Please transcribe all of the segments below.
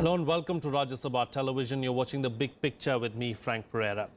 Hello and welcome to Rajya Sabha Television. You're watching The Big Picture with me, Frank Pereira.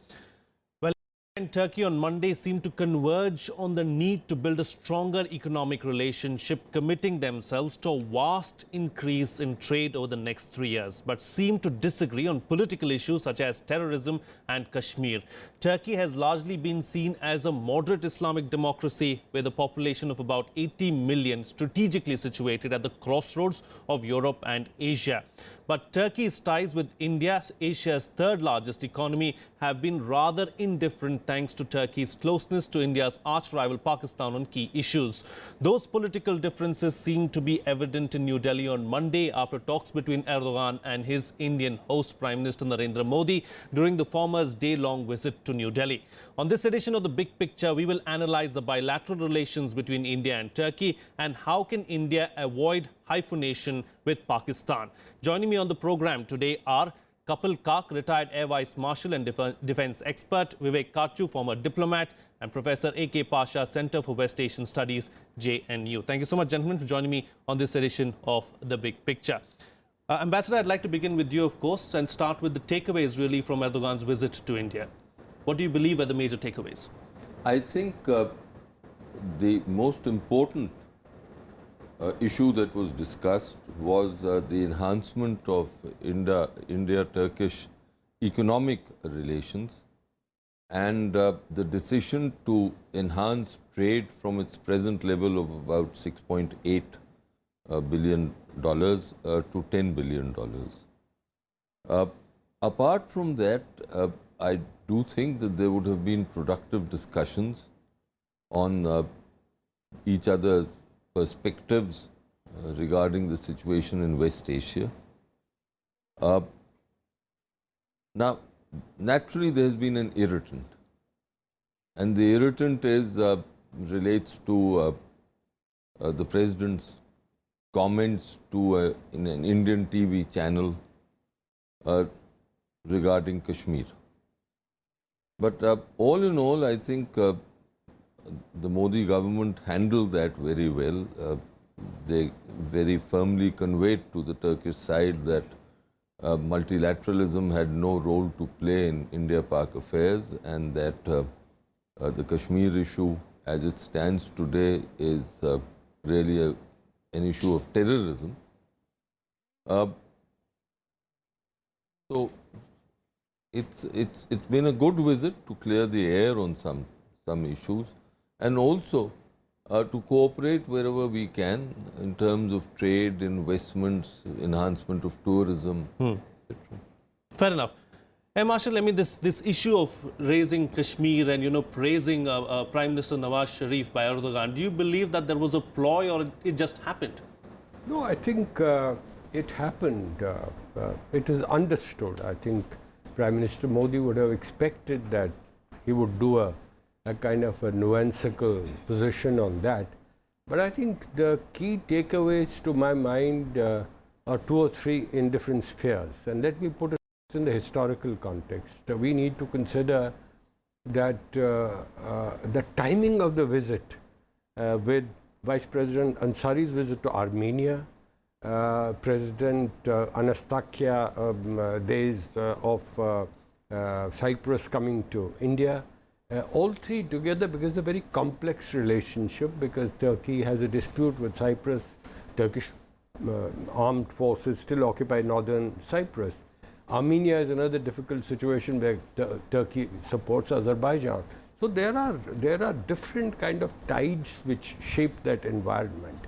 Well, India and Turkey on Monday seemed to converge on the need to build a stronger economic relationship, committing themselves to a vast increase in trade over the next 3 years, but seemed to disagree on political issues such as terrorism and Kashmir. Turkey has largely been seen as a moderate Islamic democracy with a population of about 80 million, strategically situated at the crossroads of Europe and Asia. But Turkey's ties with India, Asia's third largest economy, have been rather indifferent thanks to Turkey's closeness to India's arch-rival Pakistan on key issues. Those political differences seemed to be evident in New Delhi on Monday after talks between Erdogan and his Indian host Prime Minister Narendra Modi during the former's day-long visit to New Delhi. On this edition of The Big Picture, we will analyze the bilateral relations between India and Turkey and how can India avoid hyphenation with Pakistan. Joining me on the program today are Kapil, retired Air Vice Marshal and defense expert, Vivek, Katju, former diplomat, and Professor A.K.Pasha, Center for West Asian Studies, JNU. Thank you so much, gentlemen, for joining me on this edition of The Big Picture. Ambassador, I'd like to begin with you, of course, and start with the takeaways really from Erdogan's visit to India. What do you believe are the major takeaways? I think the most important issue that was discussed was the enhancement of India-Turkish economic relations and the decision to enhance trade from its present level of about $6.8 billion to $10 billion. Apart from that, I do think that there would have been productive discussions on each other's perspectives regarding the situation in West Asia. Now, naturally, there has been an irritant, and the irritant relates to the President's comments to in an Indian TV channel regarding Kashmir. But all in all, I think the Modi government handled that very well. They very firmly conveyed to the Turkish side that multilateralism had no role to play in India-Pak affairs, and that the Kashmir issue as it stands today is really an issue of terrorism. So it's been a good visit to clear the air on some issues, and also to cooperate wherever we can in terms of trade, investments, enhancement of tourism, etc. Fair enough. Hey, Marshal, I mean, this issue of raising Kashmir and, praising Prime Minister Nawaz Sharif by Erdogan, do you believe that there was a ploy or it just happened? No, I think it happened. It is understood. I think Prime Minister Modi would have expected that he would do a kind of a nuanceical position on that. But I think the key takeaways to my mind are two or three in different spheres. And let me put it in the historical context. We need to consider that the timing of the visit with Vice President Ansari's visit to Armenia, President Anastasia days of Cyprus coming to India, all three together, because it's a very complex relationship, because Turkey has a dispute with Cyprus. Turkish armed forces still occupy northern Cyprus. Armenia is another difficult situation where Turkey supports Azerbaijan. So there are different kind of tides which shape that environment.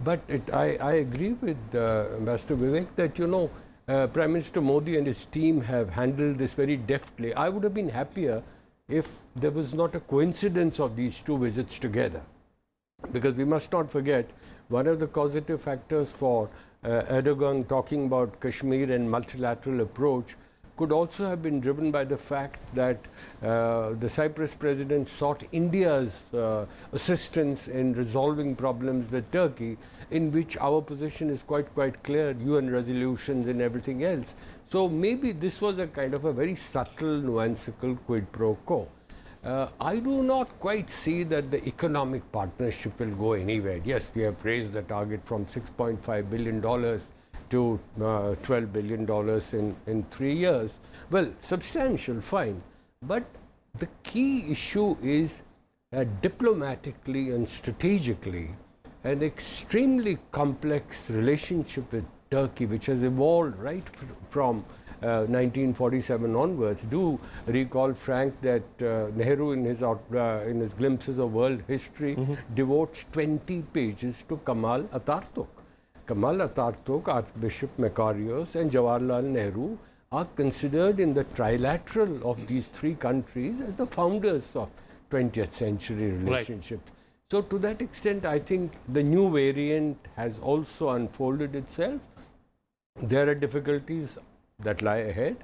But I agree with Ambassador Vivek that Prime Minister Modi and his team have handled this very deftly. I would have been happier if there was not a coincidence of these two visits together. Because we must not forget, one of the causative factors for Erdogan talking about Kashmir and multilateral approach could also have been driven by the fact that the Cyprus president sought India's assistance in resolving problems with Turkey, in which our position is quite clear, UN resolutions and everything else. So maybe this was a kind of a very subtle, nuanceical quid pro quo. I do not quite see that the economic partnership will go anywhere. Yes, we have raised the target from $6.5 billion to $12 billion in 3 years. Well, substantial, fine. But the key issue is diplomatically and strategically an extremely complex relationship with Turkey, which has evolved right from 1947 onwards. Do recall, Frank, that Nehru in his glimpses of world history devotes 20 pages to Kemal Atatürk. Kemal Atatürk, Archbishop Makarios and Jawaharlal Nehru are considered in the trilateral of these three countries as the founders of 20th century relationships. Right. So to that extent, I think the new variant has also unfolded itself. There are difficulties that lie ahead.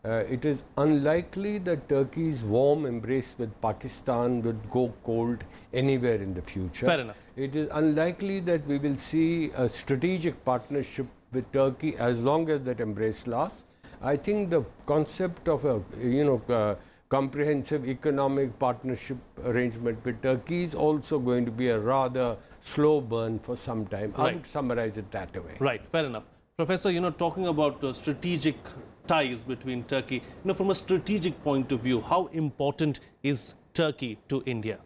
It is unlikely that Turkey's warm embrace with Pakistan would go cold anywhere in the future. Fair enough. It is unlikely that we will see a strategic partnership with Turkey as long as that embrace lasts. I think the concept of a comprehensive economic partnership arrangement with Turkey is also going to be a rather slow burn for some time. I would summarize it that way. Right, fair enough. Professor, talking about strategic ties between Turkey, from a strategic point of view, how important is Turkey to India?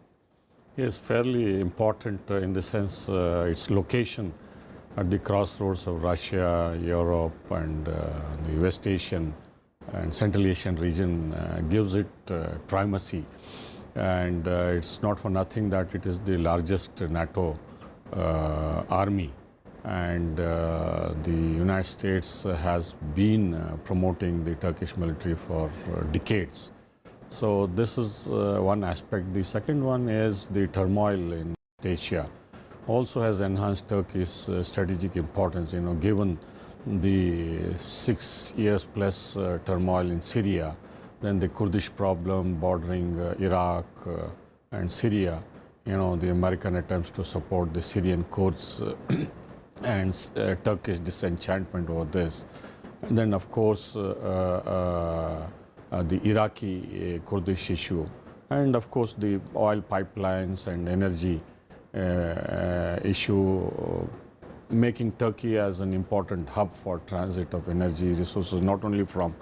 Yes, fairly important in the sense its location at the crossroads of Russia, Europe, and the West Asian and Central Asian region gives it primacy. And it's not for nothing that it is the largest NATO army. And the United States has been promoting the Turkish military for decades. So this is one aspect. The second one is the turmoil in Asia also has enhanced Turkey's strategic importance, given the 6 years plus turmoil in Syria, then the Kurdish problem bordering Iraq and Syria, the American attempts to support the Syrian Kurds and Turkish disenchantment over this. And then, of course, the Iraqi Kurdish issue, and of course the oil pipelines and energy issue, making Turkey as an important hub for transit of energy resources, not only from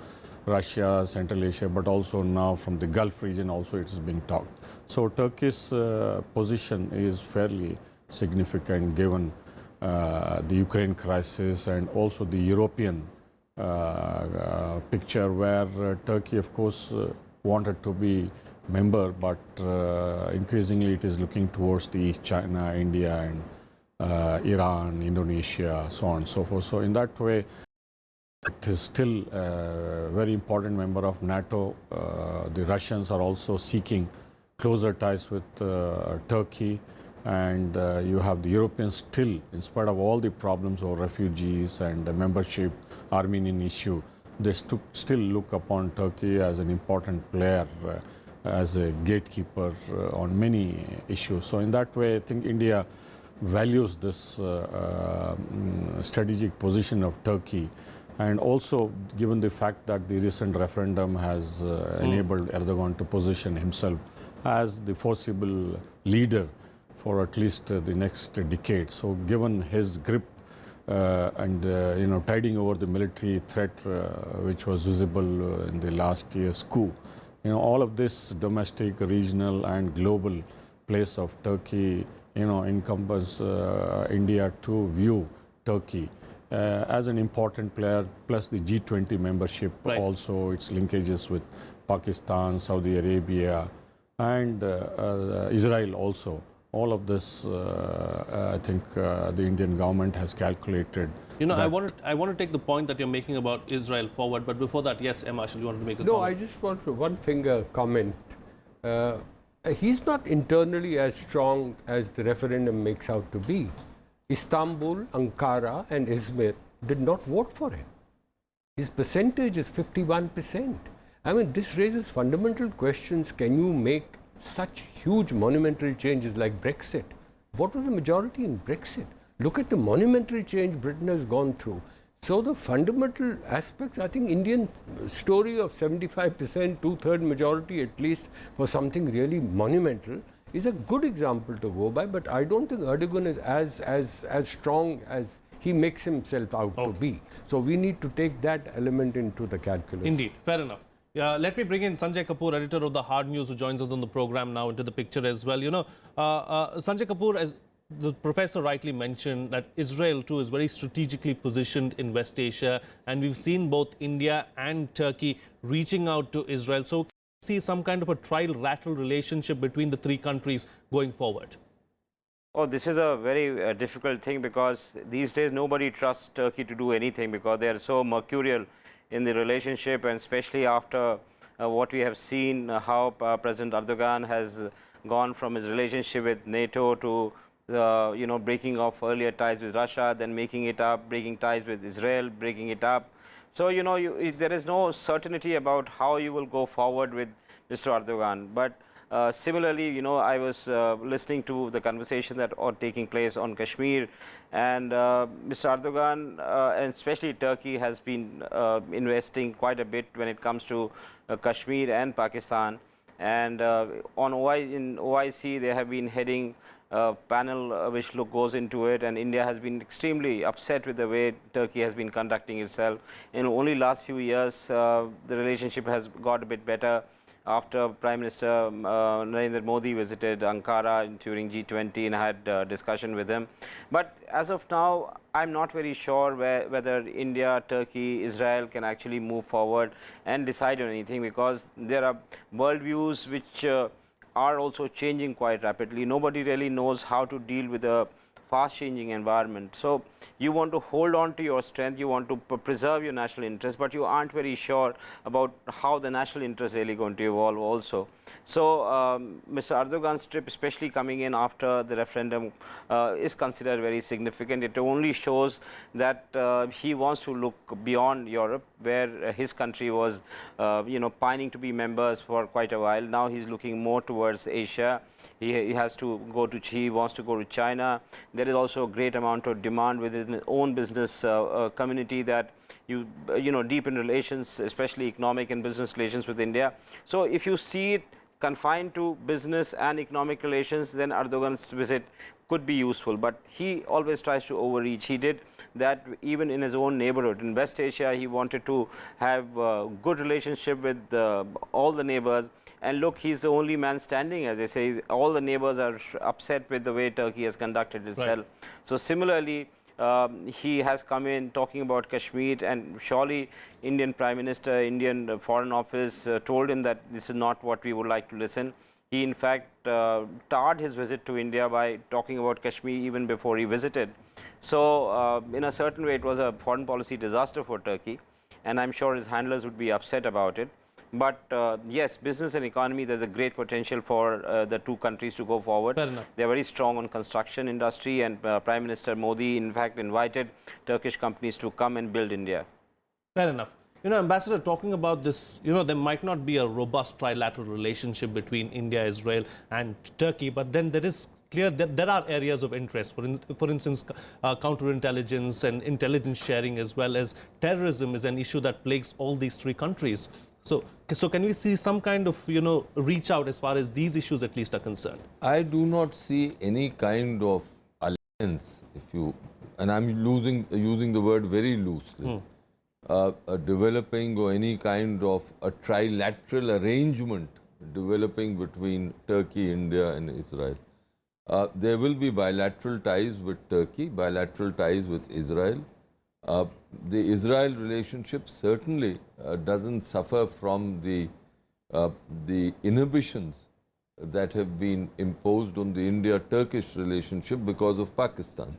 Russia, Central Asia, but also now from the Gulf region also it is being talked. So Turkey's position is fairly significant given the Ukraine crisis and also the European picture where Turkey, of course, wanted to be member, but increasingly it is looking towards the East, China, India, and Iran, Indonesia, so on and so forth. So in that way, it is still a very important member of NATO. The Russians are also seeking closer ties with Turkey, and you have the Europeans still, in spite of all the problems of refugees and the membership, Armenian issue, they still look upon Turkey as an important player, as a gatekeeper on many issues. So in that way, I think India values this strategic position of Turkey, and also given the fact that the recent referendum has enabled Erdogan to position himself as the foreseeable leader for at least the next decade. So given his grip and tiding over the military threat which was visible in the last year's coup, all of this domestic, regional and global place of Turkey, encompass India to view Turkey as an important player, plus the G20 membership, also its linkages with Pakistan, Saudi Arabia, and Israel also. All of this, I think the Indian government has calculated. I want to take the point that you're making about Israel forward, but before that, yes, Marshal, you wanted to make a comment? No, I just want to one finger comment. He's not internally as strong as the referendum makes out to be. Istanbul, Ankara and Izmir did not vote for him. His percentage is 51%. I mean, this raises fundamental questions. Can you make such huge monumental changes like Brexit? What was the majority in Brexit? Look at the monumental change Britain has gone through. So the fundamental aspects, I think Indian story of 75%, two-third majority at least for something really monumental is a good example to go by, but I don't think Erdogan is as strong as he makes himself out to be. So we need to take that element into the calculus. Indeed, fair enough. Let me bring in Sanjay Kapoor, editor of the Hardnews, who joins us on the program now, into the picture as well. Sanjay Kapoor, as the professor rightly mentioned, that Israel too is very strategically positioned in West Asia, and we've seen both India and Turkey reaching out to Israel. So see some kind of a trilateral relationship between the three countries going forward. Oh, this is a very difficult thing, because these days nobody trusts Turkey to do anything, because they are so mercurial in the relationship, and especially after what we have seen, how President Erdogan has gone from his relationship with NATO to breaking off earlier ties with Russia, then making it up, breaking ties with Israel, breaking it up. So there is no certainty about how you will go forward with Mr. Erdogan. But similarly, I was listening to the conversation that are taking place on Kashmir, and Mr. Erdogan, and especially Turkey, has been investing quite a bit when it comes to Kashmir and Pakistan. And in OIC, they have been heading a panel which goes into it, and India has been extremely upset with the way Turkey has been conducting itself. In only last few years, the relationship has got a bit better after Prime Minister Narendra Modi visited Ankara during G20 and had discussion with him. But as of now, I'm not very sure whether India, Turkey, Israel can actually move forward and decide on anything, because there are worldviews which are also changing quite rapidly. Nobody really knows how to deal with a fast changing environment. So you want to hold on to your strength, you want to preserve your national interest, but you aren't very sure about how the national interest is really going to evolve also. So Mr. Erdogan's trip, especially coming in after the referendum, is considered very significant. It only shows that he wants to look beyond Europe, where his country was pining to be members for quite a while. Now he's looking more towards Asia. He wants to go to China. There is also a great amount of demand within his own business community that deepen relations, especially economic and business relations with India. So if you see it confined to business and economic relations, then Erdogan's visit could be useful, but he always tries to overreach. He did that even in his own neighborhood. In West Asia, he wanted to have a good relationship with all the neighbors. And look, he's the only man standing, as I say. All the neighbors are upset with the way Turkey has conducted itself. Right. So similarly, he has come in talking about Kashmir, and surely Indian Prime Minister, Indian Foreign Office told him that this is not what we would like to listen. He in fact tarred his visit to India by talking about Kashmir even before he visited. So in a certain way, it was a foreign policy disaster for Turkey, and I'm sure his handlers would be upset about it. But yes, business and economy, there's a great potential for the two countries to go forward. They're very strong on construction industry, and Prime Minister Modi in fact invited Turkish companies to come and build India. Fair enough. Ambassador, talking about this, there might not be a robust trilateral relationship between India, Israel and Turkey, but then there is clear that there are areas of interest, for instance, counterintelligence and intelligence sharing, as well as terrorism is an issue that plagues all these three countries. So can we see some kind of, reach out as far as these issues at least are concerned? I do not see any kind of alliance, and I'm using the word very loosely, developing, or any kind of a trilateral arrangement developing between Turkey, India and Israel. There will be bilateral ties with Turkey, bilateral ties with Israel. The Israel relationship certainly doesn't suffer from the inhibitions that have been imposed on the India-Turkish relationship because of Pakistan.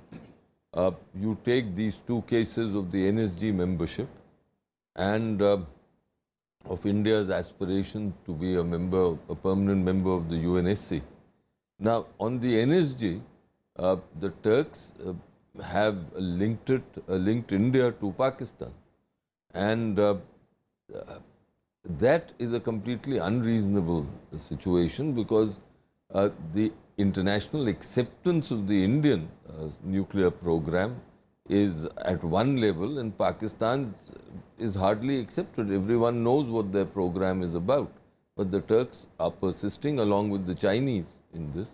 You take these two cases of the NSG membership and of India's aspiration to be a permanent member of the UNSC. Now, on the NSG, the Turks have linked India to Pakistan, and that is a completely unreasonable situation, because the international acceptance of the Indian nuclear program is at one level, and Pakistan's is hardly accepted. Everyone knows what their program is about, but the Turks are persisting along with the Chinese in this.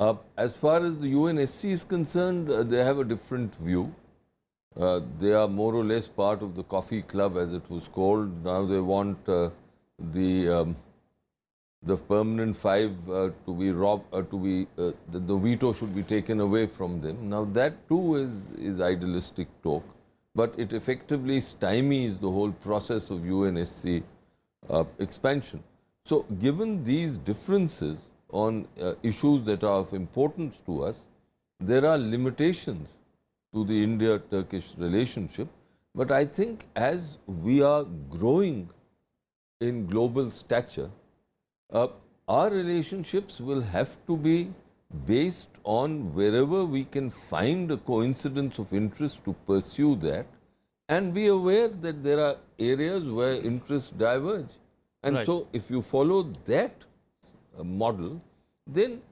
As far as the UNSC is concerned, they have a different view. They are more or less part of the coffee club, as it was called. Now they want the permanent five to be the veto should be taken away from them. Now that too is idealistic talk, but it effectively stymies the whole process of UNSC expansion. So given these differences on issues that are of importance to us, there are limitations to the India-Turkish relationship. But I think as we are growing in global stature, our relationships will have to be based on wherever we can find a coincidence of interest to pursue that, and be aware that there are areas where interests diverge. And Right. so if you follow that model, then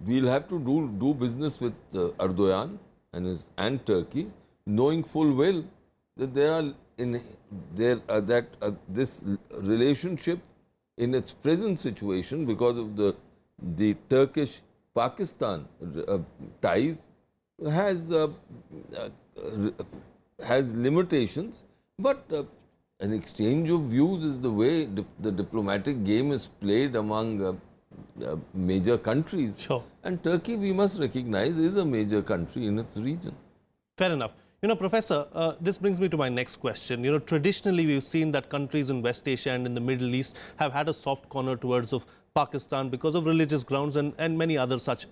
we'll have to do business with Erdogan and Turkey, knowing full well that this relationship in its present situation, because of the Turkish-Pakistan ties, has limitations, but an exchange of views is the way the diplomatic game is played among major countries. Sure. And Turkey, we must recognize, is a major country in its region. Fair enough. Professor, this brings me to my next question. Traditionally, we've seen that countries in West Asia and in the Middle East have had a soft corner towards of Pakistan because of religious grounds and many other such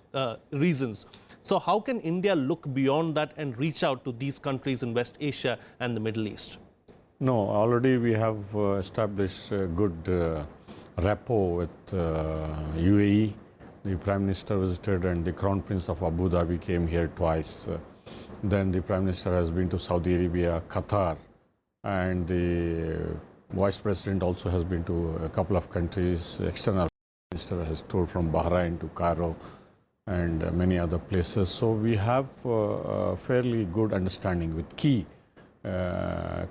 reasons. So how can India look beyond that and reach out to these countries in West Asia and the Middle East? No, already we have established a good rapport with UAE. The Prime Minister visited and the Crown Prince of Abu Dhabi came here twice. Then the Prime Minister has been to Saudi Arabia, Qatar, and the Vice President also has been to a couple of countries. External Minister has toured from Bahrain to Cairo and many other places. So we have a fairly good understanding with key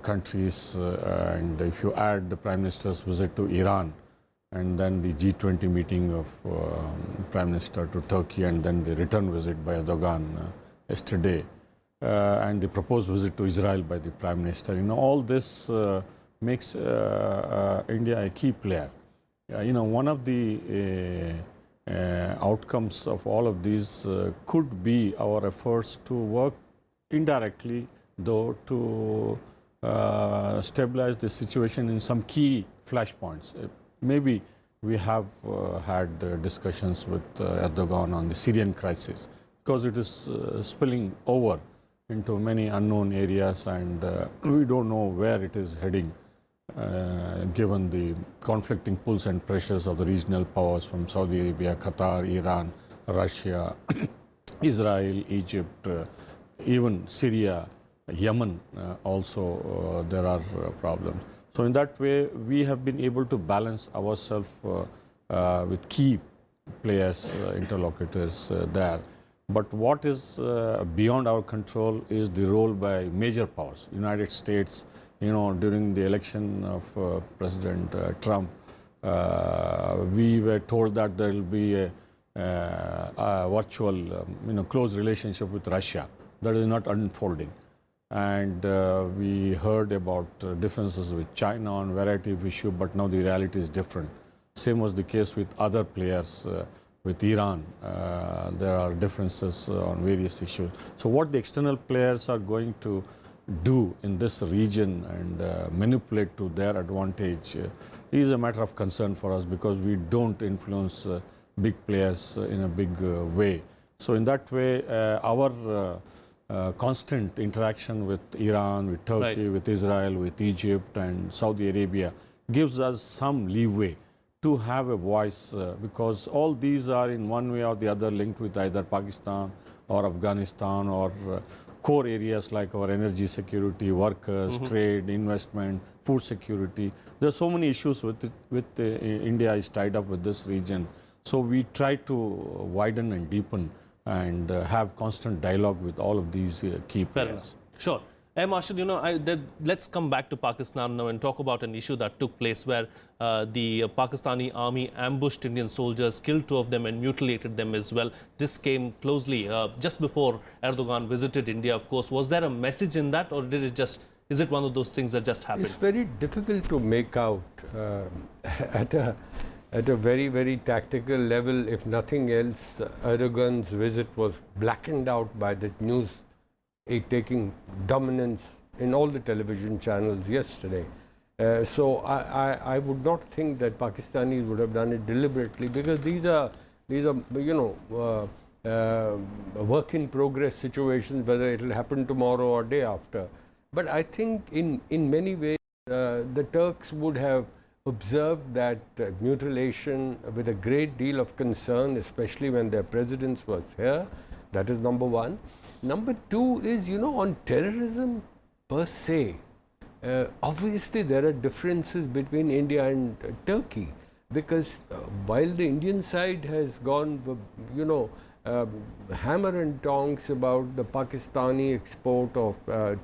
countries, and if you add the Prime Minister's visit to Iran and then the G20 meeting of Prime Minister to Turkey and then the return visit by Erdogan yesterday, and the proposed visit to Israel by the Prime Minister, all this makes India a key player. One of the outcomes of all of these could be our efforts to work indirectly, though, to stabilize the situation in some key flashpoints. Maybe we have had discussions with Erdogan on the Syrian crisis, because it is spilling over into many unknown areas, and we don't know where it is heading, given the conflicting pulls and pressures of the regional powers from Saudi Arabia, Qatar, Iran, Russia, Israel, Egypt, even Syria, Yemen also there are problems. So in that way, we have been able to balance ourselves with key players, interlocutors there. But what is beyond our control is the role by major powers. United States, during the election of President Trump, we were told that there will be a virtual, close relationship with Russia. That is not unfolding. And we heard about differences with China on variety of issues, but now the reality is different. Same was the case with other players, with Iran. There are differences on various issues. So what the external players are going to do in this region and manipulate to their advantage is a matter of concern for us, because we don't influence big players in a big way. So in that way, our constant interaction with Iran, with Turkey, Right. with Israel, with Egypt and Saudi Arabia gives us some leeway to have a voice, because all these are in one way or the other linked with either Pakistan or Afghanistan or core areas like our energy security, workers, trade, investment, food security. There are so many issues with India is tied up with this region. So we try to widen and deepen and have constant dialogue with all of these key Fair players. enough. Sure. Marshal, let's come back to Pakistan now and talk about an issue that took place where the Pakistani army ambushed Indian soldiers, killed 2 of them and mutilated them as well. This came closely just before Erdogan visited India, of course. Was there a message in that, or is it one of those things that just happened? It's very difficult to make out at a very, very tactical level. If nothing else, Erdogan's visit was blackened out by the news taking dominance in all the television channels yesterday. So I would not think that Pakistanis would have done it deliberately, because these are work in progress situations, whether it will happen tomorrow or day after. But I think in many ways the Turks would have observed that mutilation with a great deal of concern, especially when their president was here. That is number one. Number two is, on terrorism per se, obviously there are differences between India and Turkey, because while the Indian side has gone, hammer and tongs about the Pakistani export of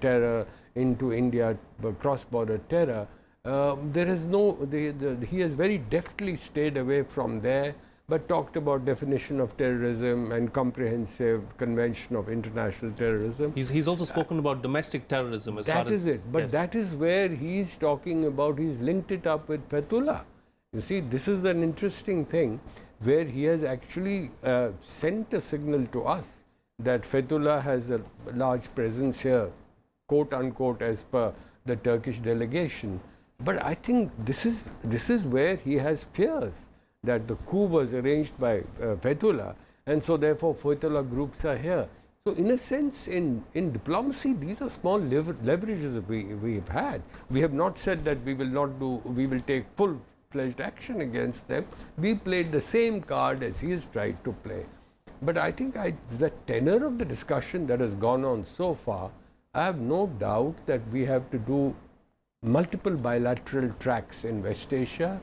terror into India, cross-border terror, there is he has very deftly stayed away from there, but talked about definition of terrorism and comprehensive convention of international terrorism. He's also spoken about domestic terrorism as far as... That is it. But yes. That is where he's talking about, he's linked it up with Fethullah. You see, this is an interesting thing where he has actually sent a signal to us that Fethullah has a large presence here, quote unquote, as per the Turkish delegation. But I think this is where he has fears that the coup was arranged by Fethullah, and so therefore Fethullah groups are here. So in a sense, in diplomacy, these are small leverages we've had. We have not said that we will take full-fledged action against them. We played the same card as he has tried to play. But I think the tenor of the discussion that has gone on so far, I have no doubt that we have to do multiple bilateral tracks in West Asia.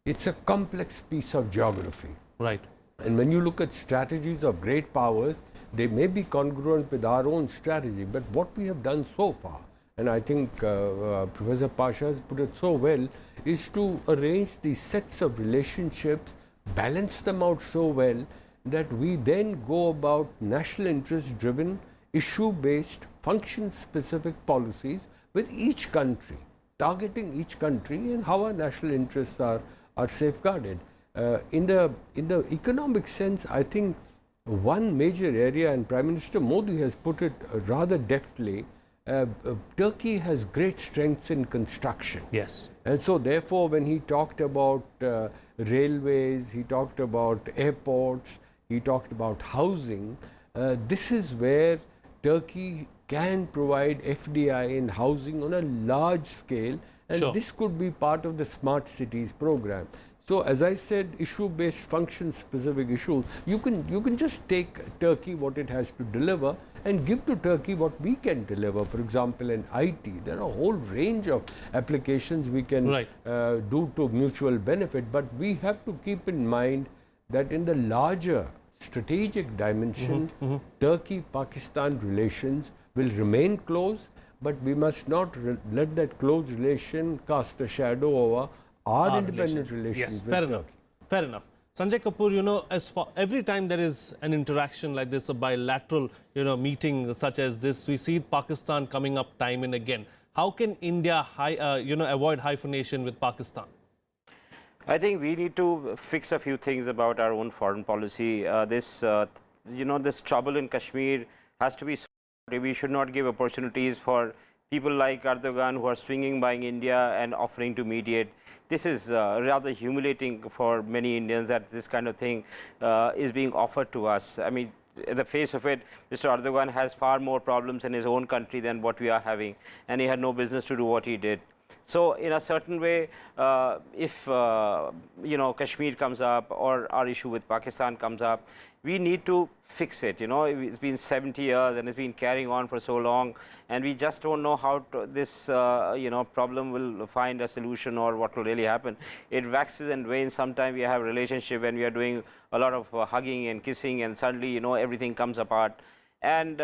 It's a complex piece of geography. Right. And when you look at strategies of great powers, they may be congruent with our own strategy. But what we have done so far, and I think Professor Pasha has put it so well, is to arrange these sets of relationships, balance them out so well that we then go about national interest driven, issue-based, function-specific policies with each country, targeting each country and how our national interests are safeguarded. In the economic sense, I think one major area, and Prime Minister Modi has put it rather deftly, Turkey has great strengths in construction. Yes. And so therefore, when he talked about railways, he talked about airports, he talked about housing, this is where Turkey can provide FDI in housing on a large scale, and sure. This could be part of the Smart Cities program. So as I said, issue-based, function-specific issues, you can just take Turkey what it has to deliver and give to Turkey what we can deliver. For example, in IT, there are a whole range of applications we can do to mutual benefit, but we have to keep in mind that in the larger strategic dimension, Turkey-Pakistan relations will remain close, but we must not let that close relation cast a shadow over our independent relations. Yes, fair enough. Fair enough. Sanjay Kapoor, every time there is an interaction like this, a bilateral, meeting such as this, we see Pakistan coming up time and again. How can India, avoid hyphenation with Pakistan? I think we need to fix a few things about our own foreign policy. This trouble in Kashmir has to be solved. We should not give opportunities for people like Erdogan who are swinging by India and offering to mediate. This is rather humiliating for many Indians that this kind of thing is being offered to us. I mean, in the face of it, Mr. Erdogan has far more problems in his own country than what we are having, and he had no business to do what he did. So in a certain way, if Kashmir comes up or our issue with Pakistan comes up, we need to fix it. It's been 70 years and it's been carrying on for so long, and we just don't know how this problem will find a solution or what will really happen. It waxes and wanes. Sometimes we have a relationship when we are doing a lot of hugging and kissing, and suddenly everything comes apart. and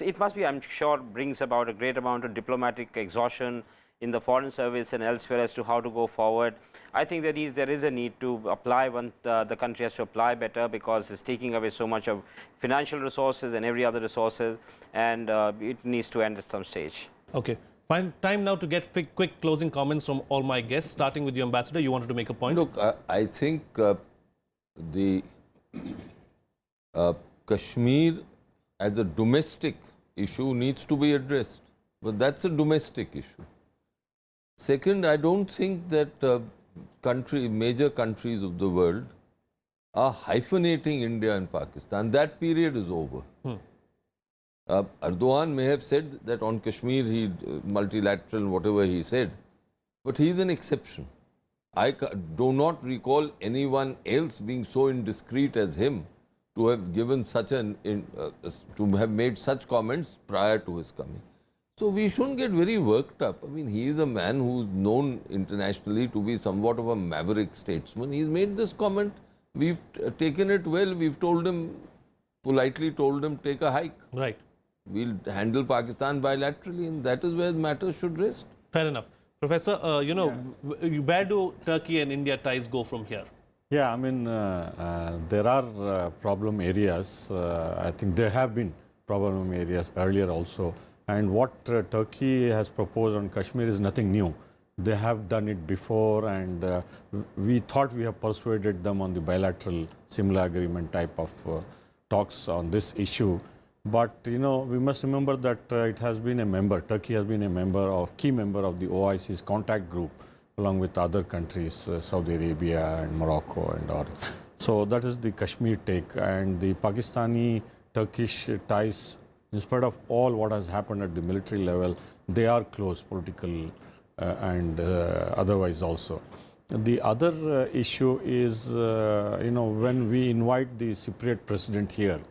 it must be, I'm sure, brings about a great amount of diplomatic exhaustion in the foreign service and elsewhere as to how to go forward. I think there is a need to apply when the country has to apply better, because it's taking away so much of financial resources and every other resources, and it needs to end at some stage. Okay. Fine. Time now to get quick closing comments from all my guests, starting with you, Ambassador. You wanted to make a point? Look, I think the Kashmir as a domestic issue needs to be addressed. But that's a domestic issue. Second, I don't think that major countries of the world are hyphenating India and Pakistan. That period is over. Erdogan may have said that on Kashmir he multilateral, whatever he said, but he is an exception. I do not recall anyone else being so indiscreet as him to have given such to have made such comments prior to his coming. So we shouldn't get very worked up. I mean, he is a man who's known internationally to be somewhat of a maverick statesman. He's made this comment. We've taken it well. We've told him, politely told him, take a hike. Right. We'll handle Pakistan bilaterally, and that is where matters should rest. Fair enough. Professor, where do Turkey and India ties go from here? Yeah, I mean, there are problem areas. I think there have been problem areas earlier also. And what Turkey has proposed on Kashmir is nothing new. They have done it before, and we thought we have persuaded them on the bilateral similar agreement type of talks on this issue. But, we must remember that it has been a member, Turkey has been a key member of the OIC's contact group, along with other countries, Saudi Arabia and Morocco and all. So that is the Kashmir take, and the Pakistani-Turkish ties, in spite of all what has happened at the military level, they are close, political and otherwise also. The other issue is, when we invite the Cypriot president here,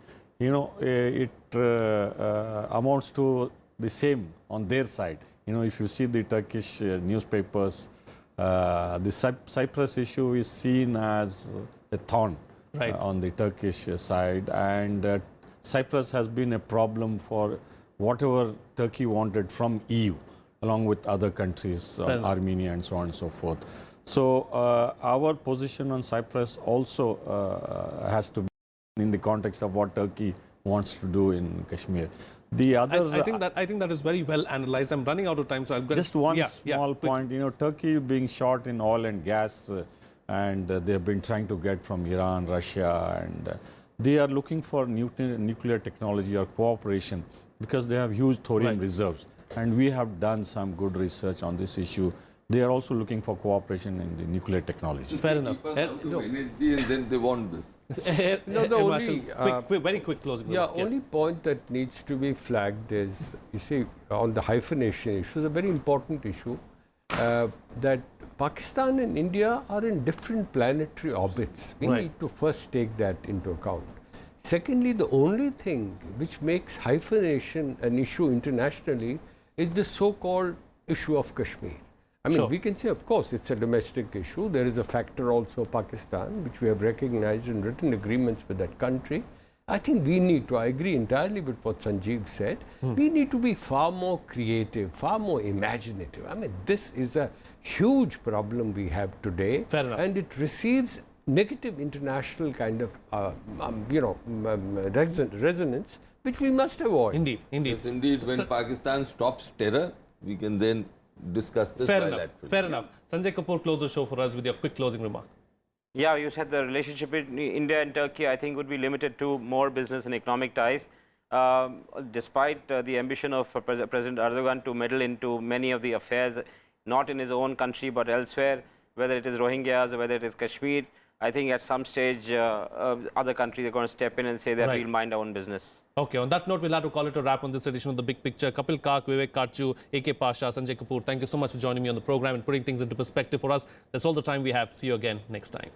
it amounts to the same on their side. If you see the Turkish newspapers, the Cyprus issue is seen as a thorn on the Turkish side, and Cyprus has been a problem for whatever Turkey wanted from EU, along with other countries, Armenia and so on and so forth. So our position on Cyprus also has to be in the context of what Turkey wants to do in Kashmir. The other, I think that is very well analyzed. I'm running out of time, so I'll get just one small point. Turkey being short in oil and gas, and they have been trying to get from Iran, Russia, and they are looking for nuclear technology or cooperation because they have huge thorium reserves, and we have done some good research on this issue. They are also looking for cooperation in the nuclear technology. Fair enough. NSD, and then they want this. No, the only very quick closing. Only point that needs to be flagged is, you see, on the hyphenation issue, is a very important issue, that Pakistan and India are in different planetary orbits. We need to first take that into account. Secondly, the only thing which makes hyphenation an issue internationally is the so-called issue of Kashmir. I mean, we can say, of course, it's a domestic issue. There is a factor also, Pakistan, which we have recognized and written agreements with that country. I think we need to, I agree entirely with what Sanjeev said, we need to be far more creative, far more imaginative. I mean, this is a huge problem we have today. Fair enough. And it receives negative international kind of, resonance, which we must avoid. Indeed. Yes, indeed. When Pakistan stops terror, we can then discuss this bilaterally. Fair enough. Sanjay Kapoor, close the show for us with your quick closing remark. Yeah, you said the relationship between India and Turkey, I think, would be limited to more business and economic ties. Despite the ambition of President Erdogan to meddle into many of the affairs, not in his own country but elsewhere, whether it is Rohingyas or whether it is Kashmir, I think at some stage other countries are going to step in and say that we'll mind our own business. Okay, on that note, we'll have to call it a wrap on this edition of The Big Picture. Kapil, Vivek, Katju, A.K.Pasha, Sanjay Kapoor, thank you so much for joining me on the program and putting things into perspective for us. That's all the time we have. See you again next time.